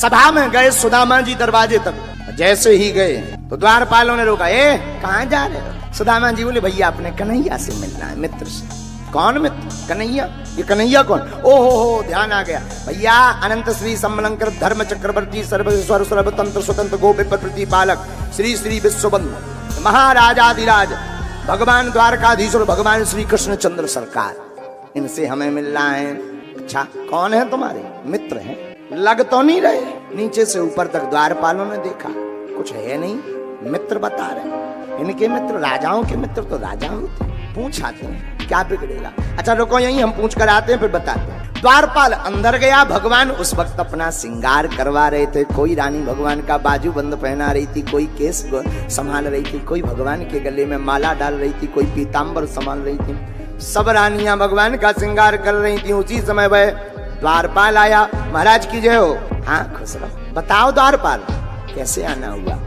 सभा में गए सुदामा जी दरवाजे तक, जैसे ही गए तो द्वारपालों ने रोका, ए कहाँ जा रहे हो? सुदामा जी बोले भैया अपने कन्हैया से मिलना है, मित्र से। कौन मित्र? कन्हैया। ये कन्हैया कौन? ओहो ध्यान आ गया भैया, अनंत श्री सम्मलंकर धर्म चक्रवर्ती सर्वेश्वर सर्वतंत्र स्वतंत्र गोपित प्रतिपालक श्री श्री विश्वबंधु महाराजाधिराज भगवान द्वारकाधीश्वर भगवान श्री कृष्ण चंद्र सरकार, इनसे हमें मिलना है। अच्छा कौन है तुम्हारे? मित्र हैं। लग तो नहीं रहे, नीचे से ऊपर तक द्वारपालों ने देखा कुछ है नहीं, मित्र बता रहे। इनके मित्र राजाओं के मित्र तो राजा होते, पूछ आते हैं क्या बिगड़ेगा। अच्छा रुको यहीं हम पूछ कर आते हैं फिर बताते हैं। द्वारपाल अंदर गया, भगवान उस वक्त अपना श्रृंगार करवा रहे थे। कोई रानी भगवान का बाजू बंद पहना रही थी, कोई केस संभाल रही थी, कोई भगवान के गले में माला डाल रही थी, कोई पीताम्बर संभाल रही थी। सब रानियां भगवान का श्रृंगार कर रही थी। उसी समय वह द्वारपाल आया। महाराज की जय हो। हाँ खुश रहो। बताओ द्वारपाल कैसे आना हुआ?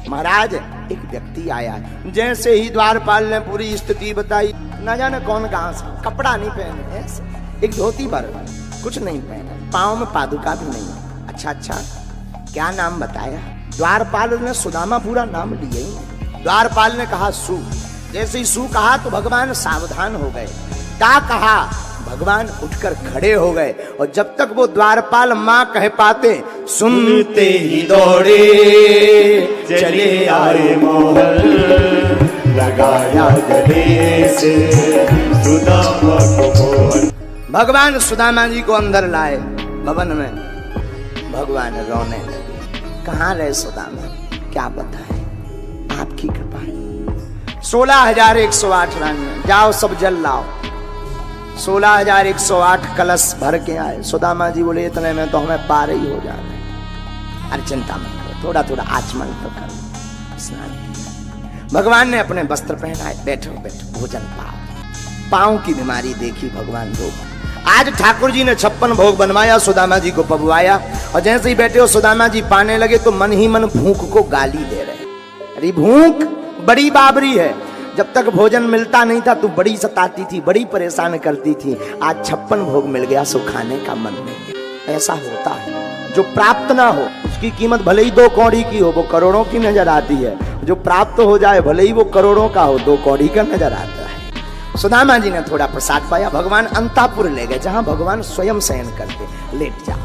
महाराज एक व्यक्ति आया। जैसे ही द्वारपाल ने पूरी स्थिति बताई, ना जाने कौन कहां से, कपड़ा नहीं पहने, ऐसे एक धोती भर, कुछ नहीं पहने, पाँव में पादुका भी नहीं। अच्छा अच्छा क्या नाम बताया? द्वारपाल ने सुदामा पूरा नाम लिया ही। द्वारपाल ने कहा सु। जैसे ही सु कहा तो भगवान सावधान हो गए। क्या कहा? भगवान उठकर खड़े हो गए और जब तक वो द्वारपाल माँ कह पाते, सुनते ही दौड़े चले आए मोहन, लगाया गले से सुदामा को मोहन। भगवान सुदामा जी को अंदर लाए भवन में। भगवान रोने लगे। कहाँ रहे सुदामा? क्या बताएं, आपकी कृपा है। 16,108 रानियां, जाओ सब जल लाओ। 16,108 कलश भर के आए। सुदामा जी बोले इतने में तो हमें पार ही हो जाना है। अरे चिंता मत करो, थोड़ा थोड़ा आचमन तो करो, स्नान किया। भगवान ने अपने वस्त्र पहनाए। बैठो बैठो भोजन पाओ। पाँव की बीमारी देखी भगवान को। आज ठाकुर जी ने 56 भोग बनवाया, सुदामा जी को पबवाया और जैसे ही बैठे हो सुदामा जी पाने लगे तो मन ही मन भूख को गाली दे रहे। अरे भूख बड़ी बाबरी है, जब तक भोजन मिलता नहीं था तू बड़ी सताती थी, बड़ी परेशान करती थी। आज 56 भोग मिल गया, सो खाने का मन नहीं। ऐसा होता है, जो प्राप्त ना हो उसकी कीमत भले ही 2 कौड़ी की हो, वो करोड़ों की नजर आती है। जो प्राप्त हो जाए भले ही वो करोड़ों का हो, 2 कौड़ी का नजर आता है। सुदामा जी ने थोड़ा प्रसाद पाया। भगवान अंतापुर ले गए, जहां भगवान स्वयं शयन करते। लेट जाओ।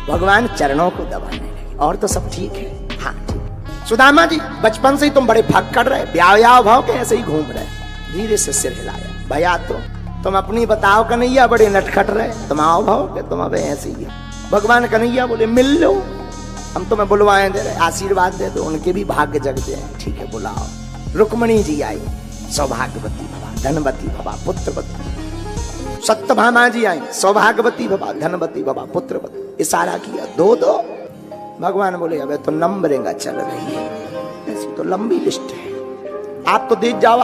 भगवान चरणों को दबाने लगे। और तो सब ठीक है? हाँ ठीक। सुदामा जी बचपन से ही तुम बड़े फक्कड़ रहे, ब्याह भाव के ऐसे ही घूम रहे। धीरे से सिर हिलाया। भैया तुम अपनी बताओ कन्हैया, बड़े नटखट रहे, तुम आओ भाव के तुम अब ऐसे ही। भगवान कन्हैया बोले मिल लो, हम तुम्हें बुलवाएं दे रहे, आशीर्वाद दे दो। उनके भी भाग्य जगते हैं। ठीक है बुलाओ। रुक्मणी जी आई। सौभाग्यवती भवा, धनवती भवा, पुत्रवती। सत्यभामा जी आई। सौभाग्यवती भवा, धनवती भवा, पुत्रवती। इशारा किया 2-2। भगवान बोले अब तो नंबरिंग चल रही है, ऐसी तो लंबी लिस्ट है, आप तो देख जाओ।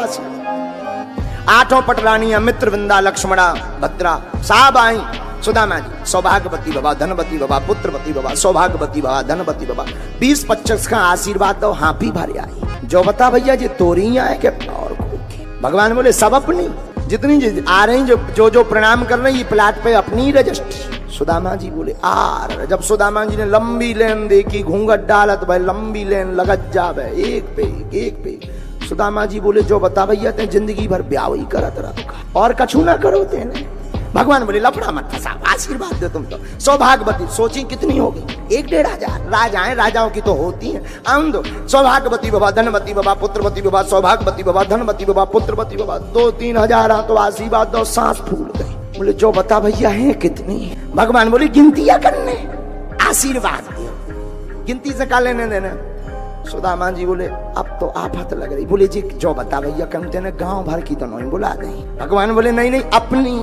8 पटरानियां मित्रवृंदा लक्ष्मणा भद्रा साहब आई। सुदामा जी सौभाग्यवती भवा, धनवती भवा, पुत्रवती भवा, सौभाग्यवती भवा, धनवती भवा। 20-25 का आशीर्वाद दो। हाँ भी भर आई। जो बता भैया जी तोरी आए के और भगवान बोले सब अपनी, जितनी आ रही जो प्रणाम कर रही प्लाट पे अपनी रजिस्ट्री। सुदामा जी बोले आर। जब सुदामा जी ने लंबी लेन देखी, घूंघट डालत भाई लंबी लेन लगत जावे, एक पे। सुदामा जी बोले जो बता भैया ते जिंदगी भर ब्याह ही करत रहा और कछु ना करो तेने। भगवान बोले लफड़ा मत फंसा, आशीर्वाद दे तुम तो। सौभाग्यवती सोची कितनी होगी? 1-1.5 हजार। राजाएं राजाओं की तो होती हैं। आंदो सौभाग्यवती बाबा, धनवती बाबा, पुत्रवती बाबा, सौभाग्यवती बाबा, धनवती बाबा, पुत्रवती बाबा। 2-3 हजार तो आशीर्वाद दो। सांस फूल गई। बोले जो बता भैया है कितनी? भगवान बोले गिनतियां करने, आशीर्वाद दो, गिनती से का लेने देना। सुदामा जी बोले अब तो आफत लग रही। बोले जी जो बता भैया कहते ने गांव भर की तो नहीं बुला गई। भगवान बोले नहीं अपनी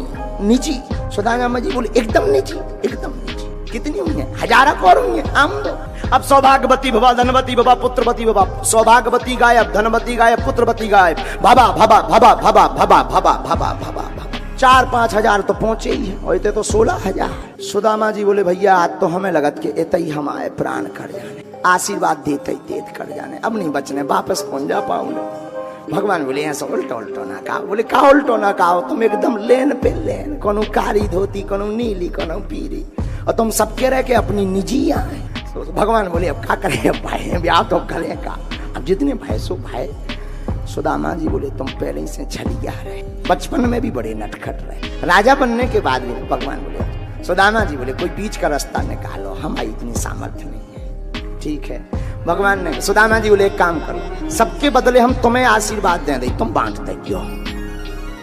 निजी। सुदामा जी बोले एकदम निजी, एकदम निजी। कितनी हुई है? 1000 और हुई है। आम दो। अब सौभाग्यवती भवा, धनवती भवा, पुत्रवती भवा। सौभाग्यवती गायब, धनवती गायब, पुत्रवती गायब। भवा भवा भवा भवा भवा भवा भवा भवा। 4-5 हजार तो पहुंचे ही है, और इतने तो 16,000। सुदामा जी बोले भैया आज तो हमें लगत के इतने ही हमारे प्राण कर जाने, आशीर्वाद देते ही देत कर जाने, अब नहीं बचने, वापस पहुंच जा पाऊंगे। भगवान बोले ऐसा उल्टो ना कहा। बोले का उल्टो ना कहा? तुम एकदम लेन पे लेन, कोनो कारी धोती, कोनो नीली, कोनो पीली, और तुम सब कह रहे कि अपनी निजी आए। तो भगवान बोले अब क्या करें भाई, ब्याह तो करें का, अब जितने भाई सो भाई। सुदामा जी बोले तुम पहले से छलिया रहे, बचपन में भी बड़े नटखट रहे, राजा बनने के बाद भी। भगवान बोले, सुदामा जी बोले कोई बीच का रास्ता निकालो, हमारी इतनी सामर्थ्य नहीं है। ठीक है, भगवान ने, सुदामा जी बोले एक काम करो, सबके बदले हम तुम्हें आशीर्वाद दे दें, तुम बांट दे क्यों,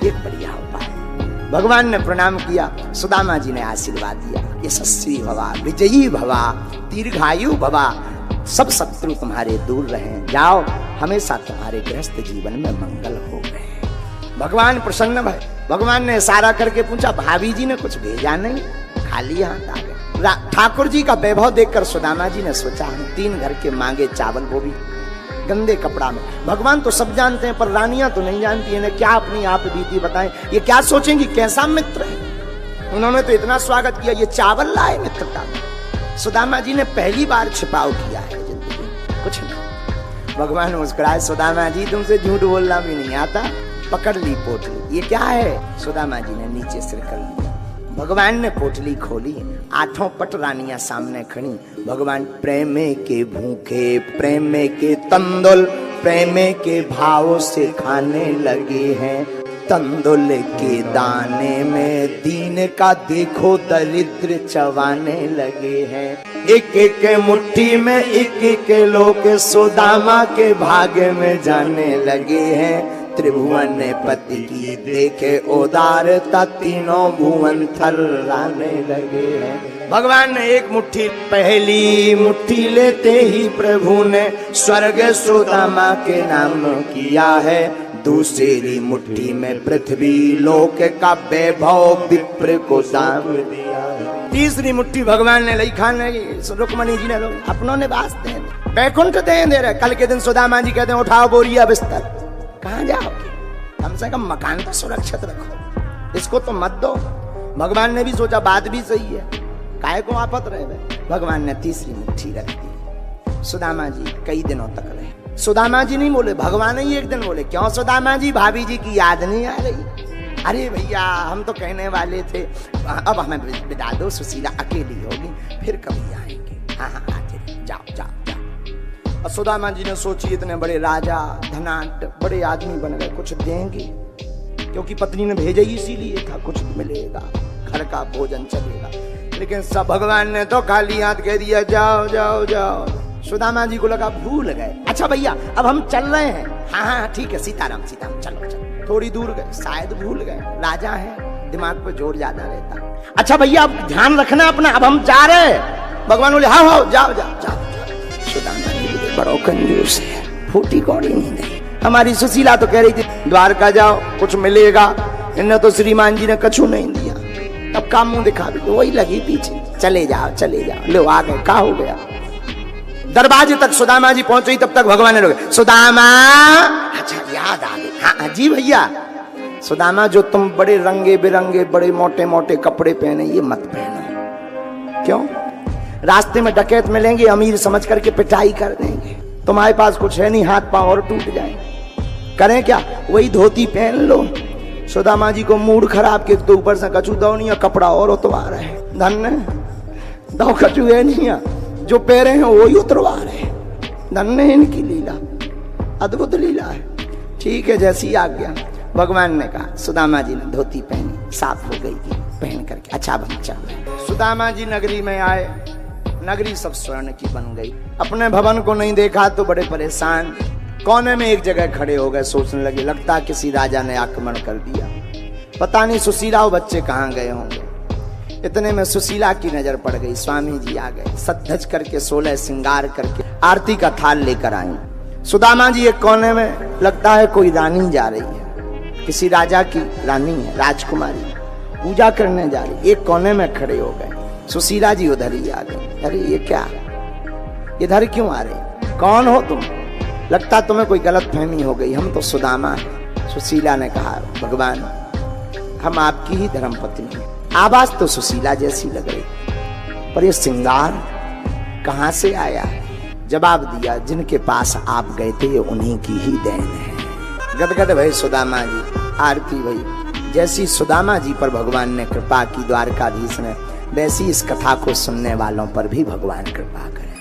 एक बढ़िया उपाय। भगवान ने प्रणाम किया, सुदामा जी ने आशीर्वाद दिया, यशस्वी भवा, विजयी भवा, दीर्घायु भवा, सब शत्रु तुम्हारे दूर रहे, जाओ हमेशा तुम्हारे गृहस्थ जीवन में मंगल हो गए। भगवान प्रसन्न भय। भगवान ने इशारा करके पूछा भाभी जी ने कुछ भेजा नहीं, खाली हाथ आ गए। ठाकुर जी का वैभव देखकर सुदामा जी ने सोचा हम 3 घर के मांगे चावल, वो भी गंदे कपड़ा में। भगवान तो सब जानते हैं पर रानियां तो नहीं जानती है, क्या अपनी आप बीती बताएं, ये क्या सोचेंगी कैसा मित्र है। उन्होंने तो इतना स्वागत किया, ये चावल लाए मित्रता में। सुदामा जी ने पहली बार छिपाव किया है जिंदगी में, कुछ नहीं। भगवान मुस्कुराए, सुदामा जी तुमसे झूठ बोलना भी नहीं आता, पकड़ ली पोटली, ये क्या है। सुदामा जी ने नीचे सिर कर लिया। भगवान ने पोटली खोली, 8 पट रानियां सामने खड़ी। भगवान प्रेम के भूखे, प्रेम के तंदुल, प्रेम के भाव से खाने लगे हैं। तंदुल के दाने में दीन का देखो दरिद्र चबाने लगे हैं। एक एक मुट्ठी में एक एक लोग सुदामा के भाग्य में जाने लगे हैं। त्रिभुवन पति की देखे उदारता, तीनों भुवन थर्राने लगे हैं। भगवान ने एक मुट्ठी, पहली मुट्ठी लेते ही प्रभु ने स्वर्ग सुदामा के नाम किया है। दूसरी मुट्ठी में पृथ्वी लोक का वैभव विप्र को दाम दिया। तीसरी मुट्ठी भगवान ने लई खान रुक्मणी जी ने अपनों ने वास्ते बैकुंठ दे रहे। कल के दिन सुदामा जी कहते हैं उठाओ बोरिया बिस्तर, कहाँ जाओगे, कम से कम मकान तो सुरक्षित रखो, इसको तो मत दो। भगवान ने भी सोचा बात भी सही है, काहे को आफत रहे। भगवान ने तीसरी मुट्ठी रख दी। सुदामा जी कई दिनों तक रहे। सुदामा जी नहीं बोले, भगवान ही एक दिन बोले, क्यों सुदामा जी भाभी जी की याद नहीं आ रही। अरे भैया हम तो कहने वाले थे अब हमें बिता दो, सुशीला अकेली होगी, फिर कभी आएंगे। हाँ हाँ आते, जाओ जाओ जाओ। और सुदामा जी ने सोची इतने बड़े राजा धनाट बड़े आदमी बन गए, कुछ देंगे, क्योंकि पत्नी ने भेजा ही इसीलिए था, कुछ मिलेगा, घर का भोजन चलेगा। लेकिन सब भगवान ने तो खाली हाथ कह दिया जाओ जाओ जाओ। सुदामा जी को लगा भूल गए। अच्छा भैया अब हम चल रहे हैं। हाँ हाँ ठीक है, सीताराम सीताराम, चलो चलो। थोड़ी दूर गए, शायद भूल गए, राजा है, दिमाग पे जोर ज्यादा रहता। अच्छा भैया अब ध्यान रखना अपना, अब हम जा रहे हैं। भगवान बोले हाँ हाँ जाओ जाओ जाओ। सुदामा जी बोले बड़ो कंजूस है, फूटी कौड़ी नहीं दी। हमारी सुशीला तो कह रही थी द्वारका जाओ कुछ मिलेगा, इन्हें तो श्रीमान जी ने कछु नहीं दिया। अब काम मुंह दिखा भी, वही लगी पीछे, चले जाओ चले जाओ। लो आ गए, क्या हो गया। दरवाजे तक सुदामा जी पहुंचे, तब तक भगवान ने रोके, सुदामा। अच्छा याद आ गई, हाँ जी भैया। सुदामा जो तुम बड़े रंगे बिरंगे बड़े मोटे मोटे कपड़े पहने ये मत पहनो। क्यों? रास्ते में डकैत मिलेंगे, अमीर समझ करके पिटाई कर देंगे। तुम्हारे पास कुछ है नहीं, हाथ पांव और टूट जाए। करें क्या? वही धोती पहन लो। सुदामा जी को मूड खराब के तो ऊपर से कछु दो नहीं, कपड़ा और उतरवा रहे। धन्य दो कछु है नहीं, जो पैरे हैं वही उतरवा रहे। धन्य इनकी लीला, अद्भुत लीला है। ठीक है जैसी आज्ञा। भगवान ने कहा, सुदामा जी ने धोती पहनी, साफ हो गई थी पहन करके। अच्छा अब हम चल रहे। सुदामा जी नगरी में आए, नगरी सब स्वर्ण की बन गई। अपने भवन को नहीं देखा तो बड़े परेशान, कोने में एक जगह खड़े हो गए, सोचने लगे लगता किसी राजा ने आक्रमण कर दिया, पता नहीं सुशीला और बच्चे कहाँ गए होंगे। इतने में सुशीला की नजर पड़ गई। स्वामी जी आ गए, सज करके 16 श्रृंगार करके आरती का थाल लेकर आई। सुदामा जी एक कोने में, लगता है कोई रानी जा रही है, किसी राजा की रानी है, राजकुमारी पूजा करने जा रही। एक कोने में खड़े हो गए। सुशीला जी उधर ही आ गई। अरे ये क्या, इधर क्यों आ रहे, कौन हो तुम? लगता तुम्हें कोई गलत फहमी हो गई, हम तो सुदामा है। सुशीला ने कहा, भगवान हम आपकी ही धर्मपत्नी हैं। आवाज तो सुशीला जैसी लग रही, पर ये श्रृंगार कहां से आया? जवाब दिया, जिनके पास आप गए थे ये उन्हीं की ही देन है। गदगद भई सुदामा जी, आरती भई। जैसी सुदामा जी पर भगवान ने कृपा की, द्वारकाधीश ने वैसी इस कथा को सुनने वालों पर भी भगवान कृपा करें।